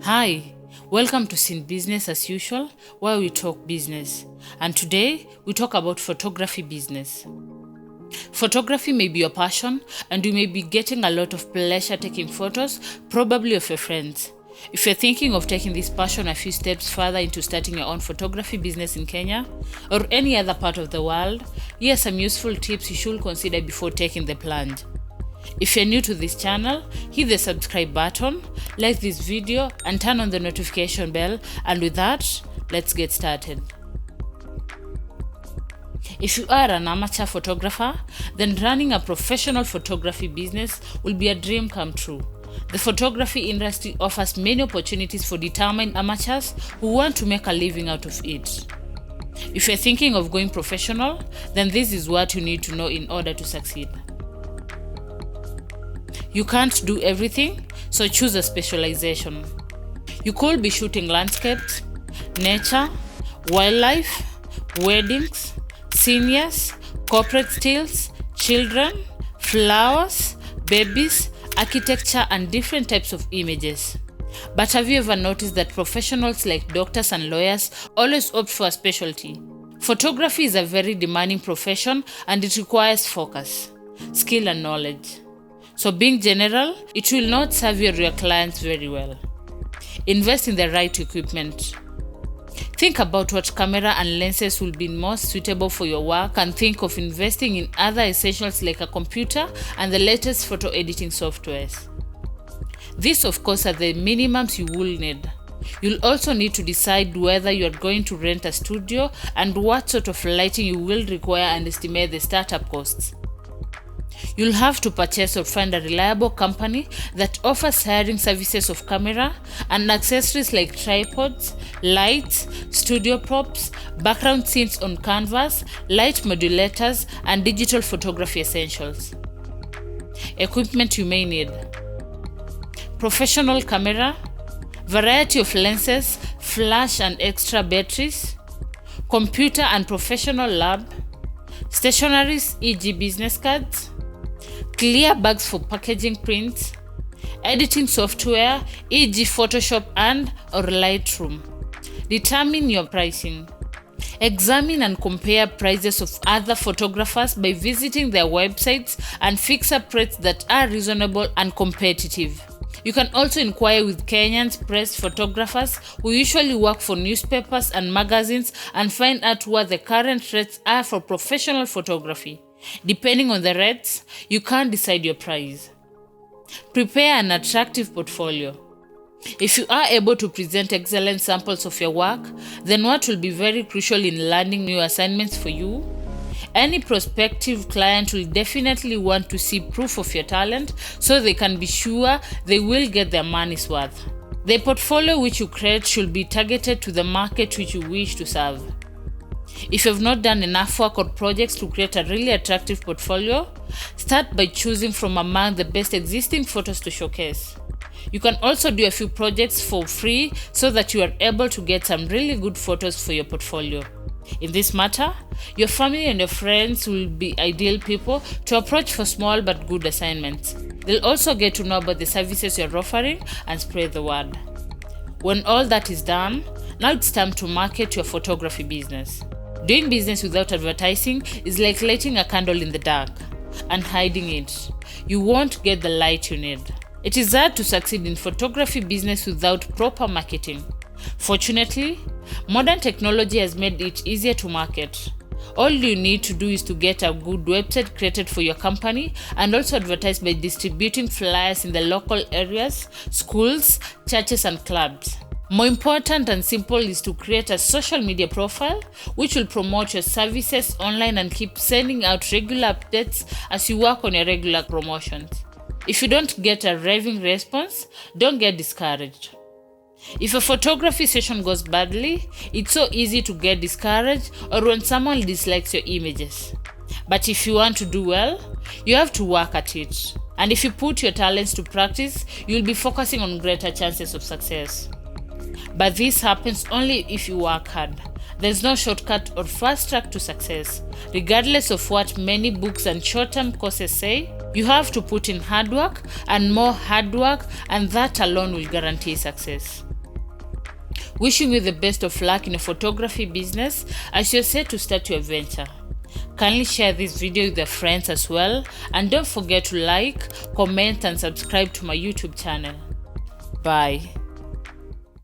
Hi, welcome to Sin Business as usual, where we talk business. And today, we talk about photography business. Photography may be your passion, and you may be getting a lot of pleasure taking photos, probably of your friends. If you're thinking of taking this passion a few steps further into starting your own photography business in Kenya or any other part of the world, here are some useful tips you should consider before taking the plunge. If you're new to this channel, hit the subscribe button, like this video, and turn on the notification bell. And with that, let's get started. If you are an amateur photographer, then running a professional photography business will be a dream come true. The photography industry offers many opportunities for determined amateurs who want to make a living out of it. If you're thinking of going professional, then this is what you need to know in order to succeed. You can't do everything, so choose a specialization. You could be shooting landscapes, nature, wildlife, weddings, seniors, corporate stills, children, flowers, babies, architecture, and different types of images. But have you ever noticed that professionals like doctors and lawyers always opt for a specialty? Photography is a very demanding profession and it requires focus, skill, and knowledge. So being general, it will not serve your clients very well. Invest in the right equipment. Think about what camera and lenses will be most suitable for your work, and think of investing in other essentials like a computer and the latest photo editing softwares. These of course are the minimums you will need. You'll also need to decide whether you are going to rent a studio and what sort of lighting you will require and estimate the startup costs. You'll have to purchase or find a reliable company that offers hiring services of camera and accessories like tripods, lights, studio props, background scenes on canvas, light modulators, and digital photography essentials. Equipment you may need: professional camera, variety of lenses, flash and extra batteries, computer and professional lab, stationaries e.g. business cards, clear bags for packaging prints, editing software e.g. Photoshop and/or Lightroom. Determine your pricing. Examine and compare prices of other photographers by visiting their websites and fix up rates that are reasonable and competitive. You can also inquire with Kenyan's press photographers who usually work for newspapers and magazines and find out what the current rates are for professional photography. Depending on the rates, you can decide your price. Prepare an attractive portfolio. If you are able to present excellent samples of your work, then what will be very crucial in landing new assignments for you? Any prospective client will definitely want to see proof of your talent so they can be sure they will get their money's worth. The portfolio which you create should be targeted to the market which you wish to serve. If you have not done enough work or projects to create a really attractive portfolio, start by choosing from among the best existing photos to showcase. You can also do a few projects for free so that you are able to get some really good photos for your portfolio. In this matter, your family and your friends will be ideal people to approach for small but good assignments. They'll also get to know about the services you're offering and spread the word. When all that is done, now it's time to market your photography business. Doing business without advertising is like lighting a candle in the dark and hiding it. You won't get the light you need. It is hard to succeed in photography business without proper marketing. Fortunately, modern technology has made it easier to market. All you need to do is to get a good website created for your company and also advertise by distributing flyers in the local areas, schools, churches, and clubs. More important and simple is to create a social media profile which will promote your services online and keep sending out regular updates as you work on your regular promotions. If you don't get a raving response, don't get discouraged. If a photography session goes badly, it's so easy to get discouraged or when someone dislikes your images. But if you want to do well, you have to work at it. And if you put your talents to practice, you'll be focusing on greater chances of success. But this happens only if you work hard. There's no shortcut or fast track to success. Regardless of what many books and short-term courses say, you have to put in hard work and more hard work, and that alone will guarantee success. Wishing you the best of luck in your photography business as you're set to start your venture. Kindly share this video with your friends as well, and don't forget to like, comment and subscribe to my YouTube channel. Bye.